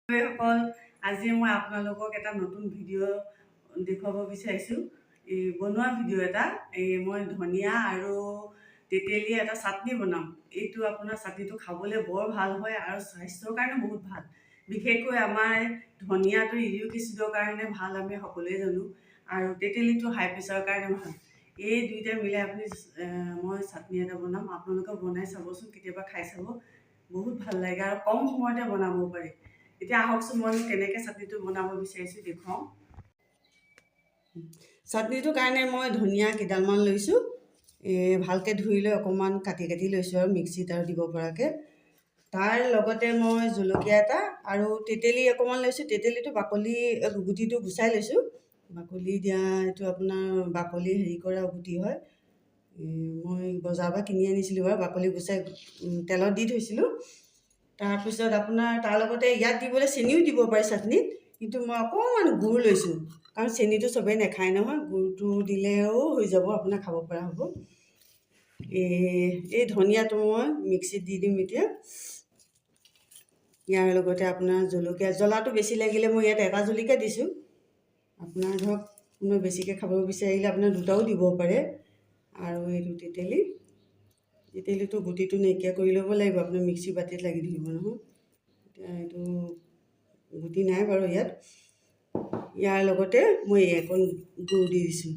সকল আজি মই আপোনালোকক এটা নতুন ভিডিঅ' দেখুৱাব বিচাৰিছোঁ। এই বনোৱা ভিডিঅ' এটা মই ধনিয়া আৰু তেতেলী এটা চাটনি বনাম। এইটো আপোনাৰ চাটনিটো খাবলৈ বৰ ভাল হয় আৰু স্বাস্থ্যৰ কাৰণে বহুত ভাল। বিশেষকৈ আমাৰ ধনিয়াটো ইউৰিক এচিডৰ কাৰণে ভাল, আমি সকলোৱে জানো, আৰু তেতেলীটো হাই প্ৰেছাৰৰ কাৰণে ভাল। এই দুইটা মিলাই আপুনি মই চাটনি এটা বনাম, আপোনালোকে বনাই চাবচোন, কেতিয়াবা খাই চাব, বহুত ভাল লাগে আৰু কম সময়তে বনাব পাৰি। এতিয়া আহকচোন, মই কেনেকৈ চাটনিটো বনাব বিচাৰিছোঁ দেখুৱাওঁ। চাটনিটোৰ কাৰণে মই ধনিয়া কেইডালমান লৈছোঁ, ভালকৈ ধুই লৈ অকণমান কাটি লৈছোঁ আৰু মিক্সিত আৰু দিব পৰাকৈ। তাৰ লগতে মই জলকীয়া এটা আৰু তেতেলী অকণমান লৈছোঁ। তেতেলীটো গুটিটো গুচাই লৈছোঁ। বাকলি দিয়া এইটো আপোনাৰ বাকলি হেৰি কৰা গুটি হয়। মই বজাৰৰ পৰা কিনি আনিছিলোঁ বাৰু, বাকলি গুচাই তেলত দি থৈছিলোঁ। তাৰপিছত আপোনাৰ তাৰ লগতে ইয়াত দিবলৈ চেনিও দিব পাৰে চাটনিত, কিন্তু মই অকণমান গুড় লৈছোঁ, কাৰণ চেনিটো চবেই নাখায় নহয়। গুড়টো দিলেও হৈ যাব, আপোনাৰ খাব পৰা হ'ব। এই ধনিয়াটো মই মিক্সিত দি দিম এতিয়া। ইয়াৰ লগতে আপোনাৰ জলকীয়া, জ্বলাটো বেছি লাগিলে মই ইয়াত এটা জলকীয়া দিছোঁ। আপোনাৰ ধৰক কোনোবাই বেছিকৈ খাব বিচাৰিলে আপোনাৰ দুটাও দিব পাৰে। আৰু এইটো তেতেলীটো গুটিটো নাইকিয়া কৰি ল'ব লাগিব, আপোনাৰ মিক্সি বাতিত লাগি ধৰিব নহয়। এতিয়া এইটো গুটি নাই বাৰু ইয়াত। ইয়াৰ লগতে মই অকণ গুড় দি দিছোঁ।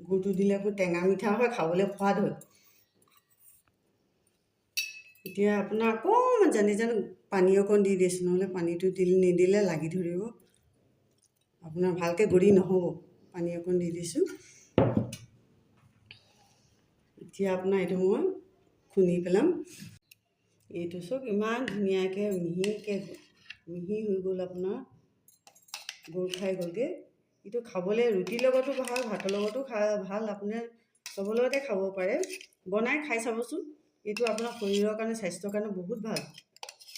গুড়টো দিলে আকৌ টেঙা মিঠা হয়, খাবলৈ সোৱাদ হয়। এতিয়া আপোনাৰ অকণমান জানি পানী অকণ দি দিছোঁ, নহ'লে পানীটো নিদিলে লাগি ধৰিব, আপোনাৰ ভালকৈ গুড়ি নহ'ব। পানী অকণ দি দিছোঁ। এতিয়া আপোনাৰ এইটো মই খুন্দি পেলাম। এইটো চাওক, ইমান ধুনীয়াকৈ মিহি হৈ গ'ল, আপোনাৰ গোল খাই গ'লগৈ। এইটো খাবলৈ ৰুটিৰ লগতো ভাল, ভাতৰ লগতো ভাল, আপোনাৰ চবৰ লগতে খাব পাৰে। বনাই খাই চাবচোন, এইটো আপোনাৰ শৰীৰৰ কাৰণে, স্বাস্থ্যৰ কাৰণে বহুত ভাল।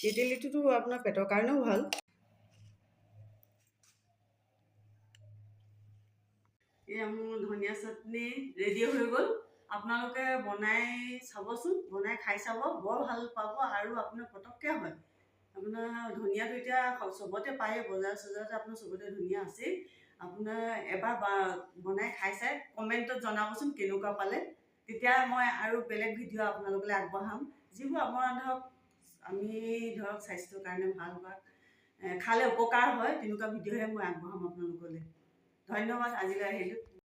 তেতেলীটোতো আপোনাৰ পেটৰ কাৰণেও ভাল। এয়া মোৰ ধনিয়া চাটনি ৰেডি হৈ গ'ল। আপোনালোকে বনাই চাবচোন, বনাই খাই চাব, বৰ ভাল পাব। আৰু আপোনাৰ পটককৈ হয়। আপোনাৰ ধনিয়াটো এতিয়া চবতে পায়ে, বজাৰ চজাৰতে আপোনাৰ চবতে ধনিয়া আছেই। আপোনাৰ এবাৰ বনাই খাই চাই কমেণ্টত জনাবচোন কেনেকুৱা পালে। তেতিয়া মই আৰু বেলেগ ভিডিঅ' আপোনালোকলৈ আগবঢ়াম, যিবোৰ আপোনাৰ আমি স্বাস্থ্যৰ কাৰণে ভাল বা খালে উপকাৰ হয়, তেনেকুৱা ভিডিঅ'হে মই আগবঢ়াম আপোনালোকলৈ। ধন্যবাদ, আজিলৈ আহিলোঁ।